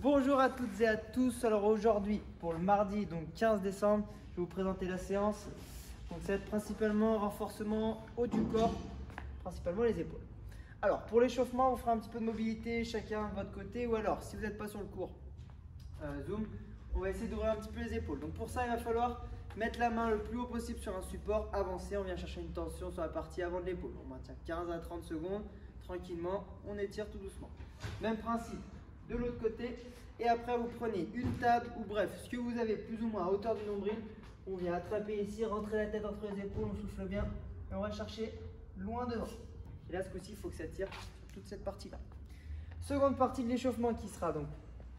Bonjour à toutes et à tous. Alors aujourd'hui, pour le mardi, donc 15 décembre, je vais vous présenter la séance. Donc ça va être principalement renforcement haut du corps, principalement les épaules. Alors pour l'échauffement, on fera un petit peu de mobilité chacun de votre côté, ou alors si vous n'êtes pas sur le cours Zoom, on va essayer d'ouvrir un petit peu les épaules. Donc pour ça, il va falloir mettre la main le plus haut possible sur un support, avancer, on vient chercher une tension sur la partie avant de l'épaule. On maintient 15 à 30 secondes, tranquillement, on étire tout doucement. Même principe de l'autre côté, et après vous prenez une table ou bref, ce que vous avez plus ou moins à hauteur du nombril, on vient attraper ici, rentrer la tête entre les épaules, on souffle bien, et on va chercher loin devant. Et là ce coup-ci, il faut que ça tire sur toute cette partie-là. Seconde partie de l'échauffement qui sera donc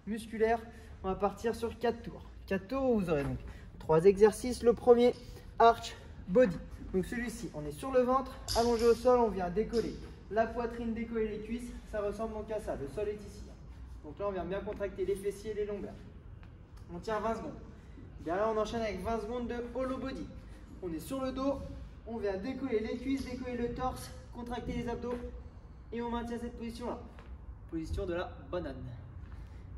musculaire, on va partir sur 4 tours. 4 tours où vous aurez donc 3 exercices. Le premier, arch body. Donc celui-ci, on est sur le ventre, allongé au sol, on vient décoller la poitrine, décoller les cuisses. Ça ressemble donc à ça, le sol est ici. Donc là, on vient bien contracter les fessiers et les lombaires. On tient 20 secondes. Derrière, on enchaîne avec 20 secondes de hollow body. On est sur le dos, on vient décoller les cuisses, décoller le torse, contracter les abdos et on maintient cette position-là. Position de la banane.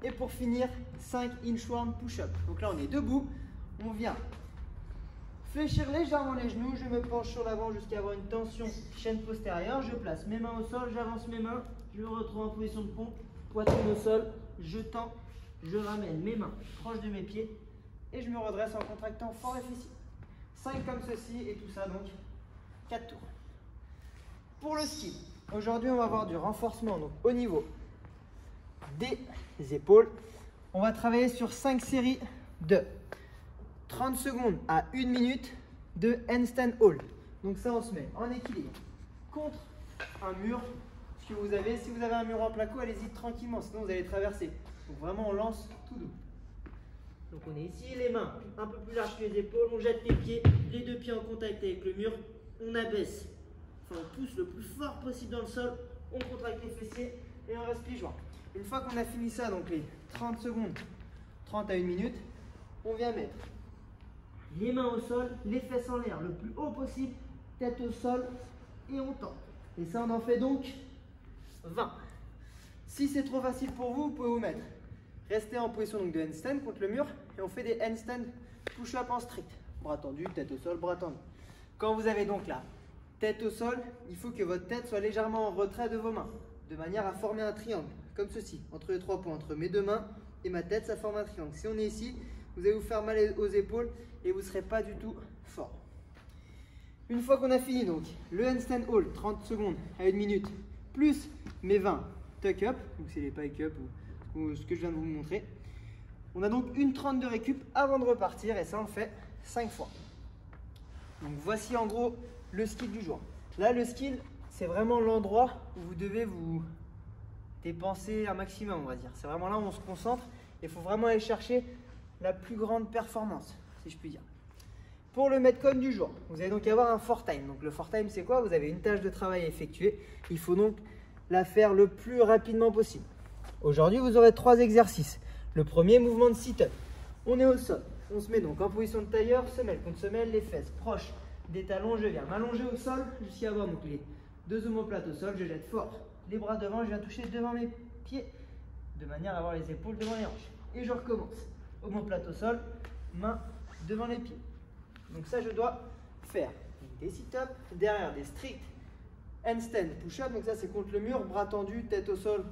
Et pour finir, 5 inchworm push-up. Donc là, on est debout. On vient fléchir légèrement les genoux. Je me penche sur l'avant jusqu'à avoir une tension chaîne postérieure. Je place mes mains au sol, j'avance mes mains. Je me retrouve en position de pompe, poitrine au sol. Je tends, je ramène mes mains proches de mes pieds et je me redresse en contractant fort les fessiers. 5 comme ceci et tout ça donc 4 tours. Pour le ski, aujourd'hui on va avoir du renforcement donc au niveau des épaules. On va travailler sur 5 séries de 30 secondes à 1 minute de handstand hold. Donc ça, on se met en équilibre contre un mur. Ce que vous avez, si vous avez un mur en placo, allez-y tranquillement, sinon vous allez traverser. Donc vraiment, on lance tout doux. Donc on est ici, les mains un peu plus larges que les épaules, on jette les pieds, les deux pieds en contact avec le mur, on abaisse, enfin on pousse le plus fort possible dans le sol, on contracte les fessiers et on reste plie joint. Une fois qu'on a fini ça, donc les 30 secondes, 30 à 1 minute, on vient mettre les mains au sol, les fesses en l'air le plus haut possible, tête au sol et on tend. Et ça, on en fait donc 20. Si c'est trop facile pour vous, vous pouvez vous mettre. Restez en position donc de handstand contre le mur et on fait des handstand push-up en strict. Bras tendus, tête au sol, bras tendus. Quand vous avez donc la tête au sol, il faut que votre tête soit légèrement en retrait de vos mains, de manière à former un triangle, comme ceci, entre les 3 points, entre mes deux mains et ma tête, ça forme un triangle. Si on est ici, vous allez vous faire mal aux épaules et vous ne serez pas du tout fort. Une fois qu'on a fini donc le handstand hold, 30 secondes à 1 minute, plus mes 20 tuck up, donc c'est les pike up ou ce que je viens de vous montrer. On a donc une 30 de récup avant de repartir et ça on le fait 5 fois. Donc voici en gros le skill du jour. Là le skill, c'est vraiment l'endroit où vous devez vous dépenser un maximum, on va dire. C'est vraiment là où on se concentre et il faut vraiment aller chercher la plus grande performance, si je puis dire. Pour le metcon du jour, vous allez donc avoir un fort time. Donc le fort time, c'est quoi? Vous avez une tâche de travail à effectuer. Il faut donc la faire le plus rapidement possible. Aujourd'hui, vous aurez 3 exercices. Le premier, mouvement de sit-up. On est au sol. On se met donc en position de tailleur, semelle contre semelle, les fesses proches des talons. Je viens m'allonger au sol jusqu'à avoir donc les 2 omoplates au sol. Je jette fort les bras devant. Je viens toucher devant mes pieds de manière à avoir les épaules devant les hanches. Et je recommence. Omoplate au sol, main devant les pieds. Donc ça, je dois faire des sit-ups, derrière des stricts handstand push-up. Donc ça, c'est contre le mur, bras tendus, tête au sol,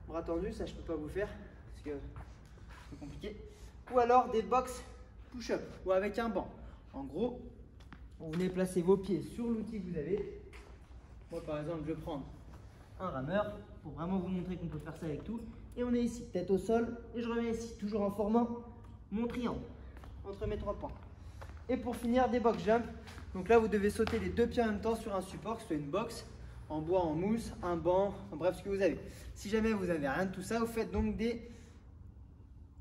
bras tendus. Ça, je ne peux pas vous faire parce que c'est compliqué. Ou alors des box push-up ou avec un banc. En gros, vous venez placer vos pieds sur l'outil que vous avez. Moi, par exemple, je vais prendre un rameur pour vraiment vous montrer qu'on peut faire ça avec tout. Et on est ici, tête au sol, et je reviens ici, toujours en formant mon triangle entre mes 3 points. Et pour finir, des box jump. Donc là, vous devez sauter les 2 pieds en même temps sur un support, que ce soit une box, en bois, en mousse, un banc, en bref, ce que vous avez. Si jamais vous n'avez rien de tout ça, vous faites donc des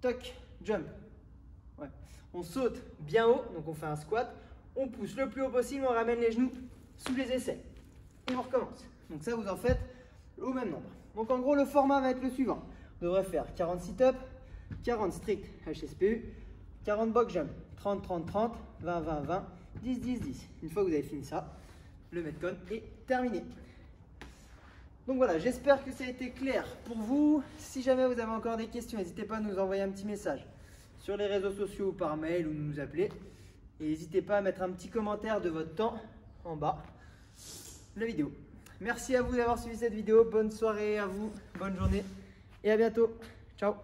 tuck jump. Ouais. On saute bien haut, donc on fait un squat, on pousse le plus haut possible, on ramène les genoux sous les aisselles. Et on recommence. Donc ça, vous en faites au même nombre. Donc en gros, le format va être le suivant. On devrait faire 40 sit-up, 40 strict HSPU, 40 box jump, 30, 30, 30, 20, 20, 20, 10, 10, 10. Une fois que vous avez fini ça, le metcon est terminé. Donc voilà, j'espère que ça a été clair pour vous. Si jamais vous avez encore des questions, n'hésitez pas à nous envoyer un petit message sur les réseaux sociaux ou par mail ou nous appeler. Et n'hésitez pas à mettre un petit commentaire de votre temps en bas de la vidéo. Merci à vous d'avoir suivi cette vidéo. Bonne soirée à vous, bonne journée et à bientôt. Ciao.